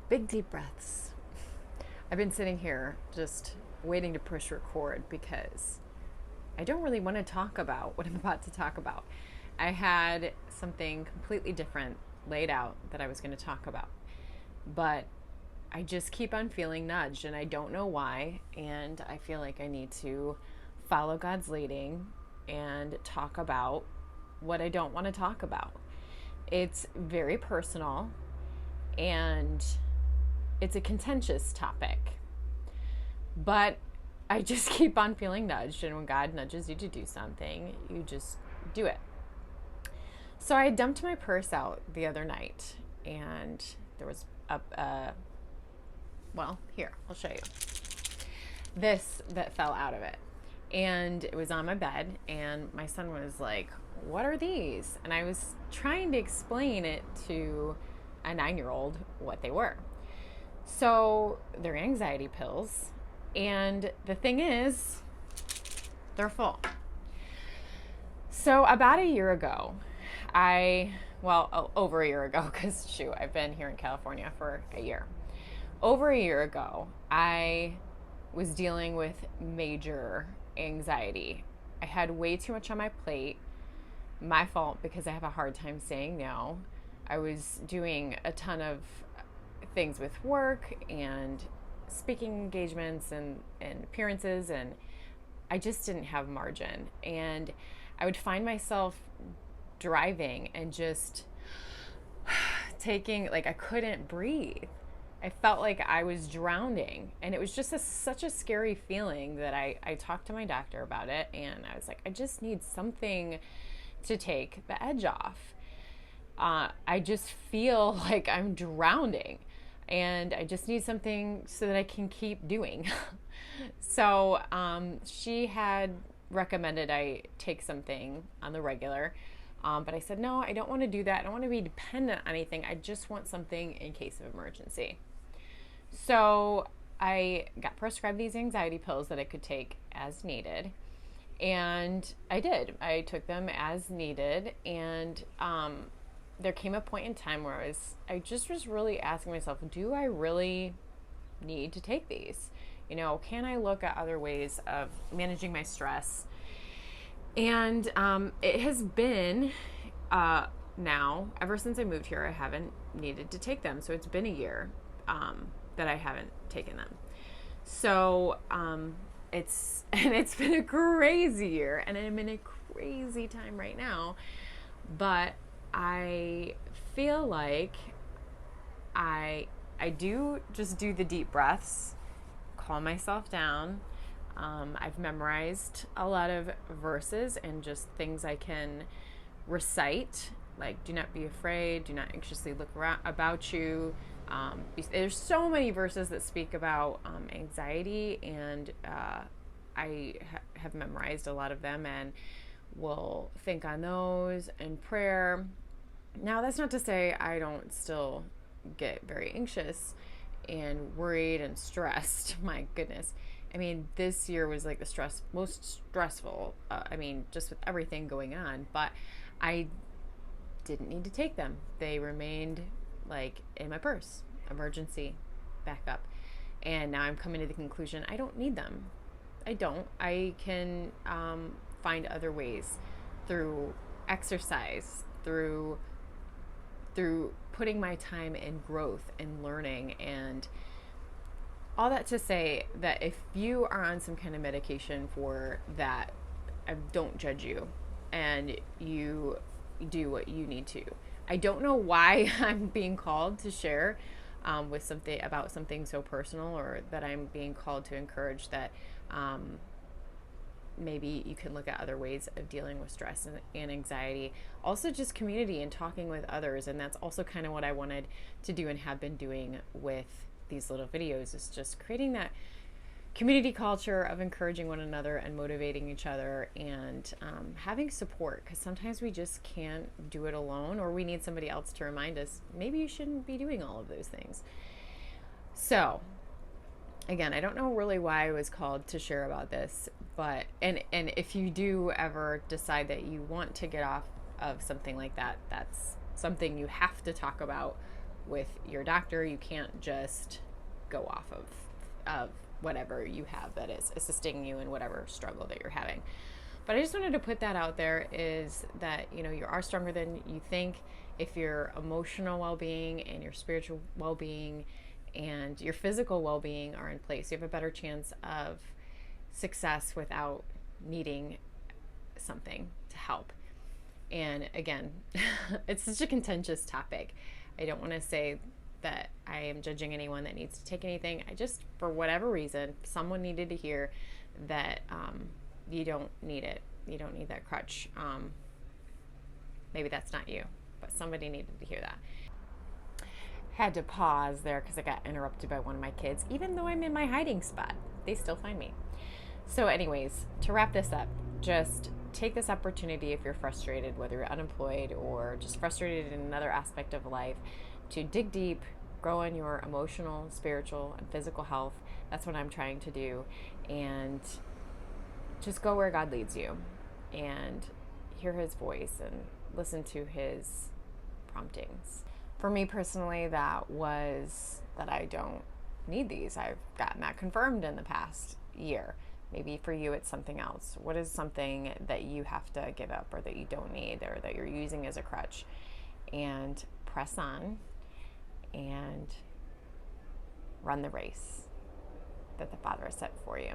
Big deep breaths. I've been sitting here just waiting to push record because I don't really want to talk about what I'm about to talk about. I had something completely different laid out that I was going to talk about, but I just keep on feeling nudged and I don't know why. And I feel like I need to follow God's leading and talk about what I don't want to talk about. It's very personal and it's a contentious topic, but I just keep on feeling nudged. And when God nudges you to do something, you just do it. So I dumped my purse out the other night, and there was well, here, I'll show you. This that fell out of it. And it was on my bed, and my son was like, "What are these?" And I was trying to explain it to a 9-year-old what they were. So they're anxiety pills. And the thing is, they're full. So about a year ago, over a year ago, because shoot, I've been here in California for a year. Over a year ago, I was dealing with major anxiety. I had way too much on my plate. My fault because I have a hard time saying no. I was doing a ton of things with work and speaking engagements and appearances, and I just didn't have margin. And I would find myself driving and just taking, like, I couldn't breathe. I felt like I was drowning, and it was just such a scary feeling that I talked to my doctor about it, and I was like, I just need something to take the edge off. I just feel like I'm drowning, and I just need something so that I can keep doing. So she had recommended I take something on the regular, but I said, no, I don't want to do that. I don't want to be dependent on anything. I just want something in case of emergency. So I got prescribed these anxiety pills that I could take as needed. And I did. I took them as needed. And there came a point in time where I just was really asking myself, do I really need to take these? You know, can I look at other ways of managing my stress? And it has been now, ever since I moved here, I haven't needed to take them. So it's been a year that I haven't taken them. So it's been a crazy year, and I'm in a crazy time right now. But I feel like I do just do the deep breaths, calm myself down. I've memorized a lot of verses and just things I can recite, like do not be afraid, do not anxiously look around about you. There's so many verses that speak about anxiety, and have memorized a lot of them and will think on those and prayer. Now, that's not to say I don't still get very anxious and worried and stressed. My goodness. I mean, this year was like the most stressful. Just with everything going on, but I didn't need to take them. They remained like in my purse, emergency, backup. And now I'm coming to the conclusion I don't need them. I don't. I can find other ways through exercise, through putting my time in growth and learning, and all that to say that if you are on some kind of medication for that, I don't judge you, and you do what you need to. I don't know why I'm being called to share with something about something so personal, or that I'm being called to encourage that maybe you can look at other ways of dealing with stress and anxiety. Also, just community and talking with others. And that's also kind of what I wanted to do and have been doing with these little videos, is just creating that community culture of encouraging one another and motivating each other, and having support, because sometimes we just can't do it alone, or we need somebody else to remind us maybe you shouldn't be doing all of those things. So again, I don't know really why I was called to share about this, but and if you do ever decide that you want to get off of something like that, that's something you have to talk about with your doctor. You can't just go off of whatever you have that is assisting you in whatever struggle that you're having. But I just wanted to put that out there, is that, you know, you are stronger than you think. If your emotional well-being and your spiritual well-being and your physical well-being are in place, you have a better chance of success without needing something to help. And again, it's such a contentious topic. I don't want to say that I am judging anyone that needs to take anything. I just, for whatever reason, someone needed to hear that you don't need it. You don't need that crutch. Maybe that's not you, but somebody needed to hear that. Had to pause there because I got interrupted by one of my kids. Even though I'm in my hiding spot, they still find me. So anyways, to wrap this up, just take this opportunity, if you're frustrated, whether you're unemployed or just frustrated in another aspect of life, to dig deep, grow in your emotional, spiritual, and physical health. That's what I'm trying to do. And just go where God leads you and hear his voice and listen to his promptings. For me personally, that was that I don't need these. I've gotten that confirmed in the past year. Maybe for you, it's something else. What is something that you have to give up, or that you don't need, or that you're using as a crutch? And press on and run the race that the Father has set for you.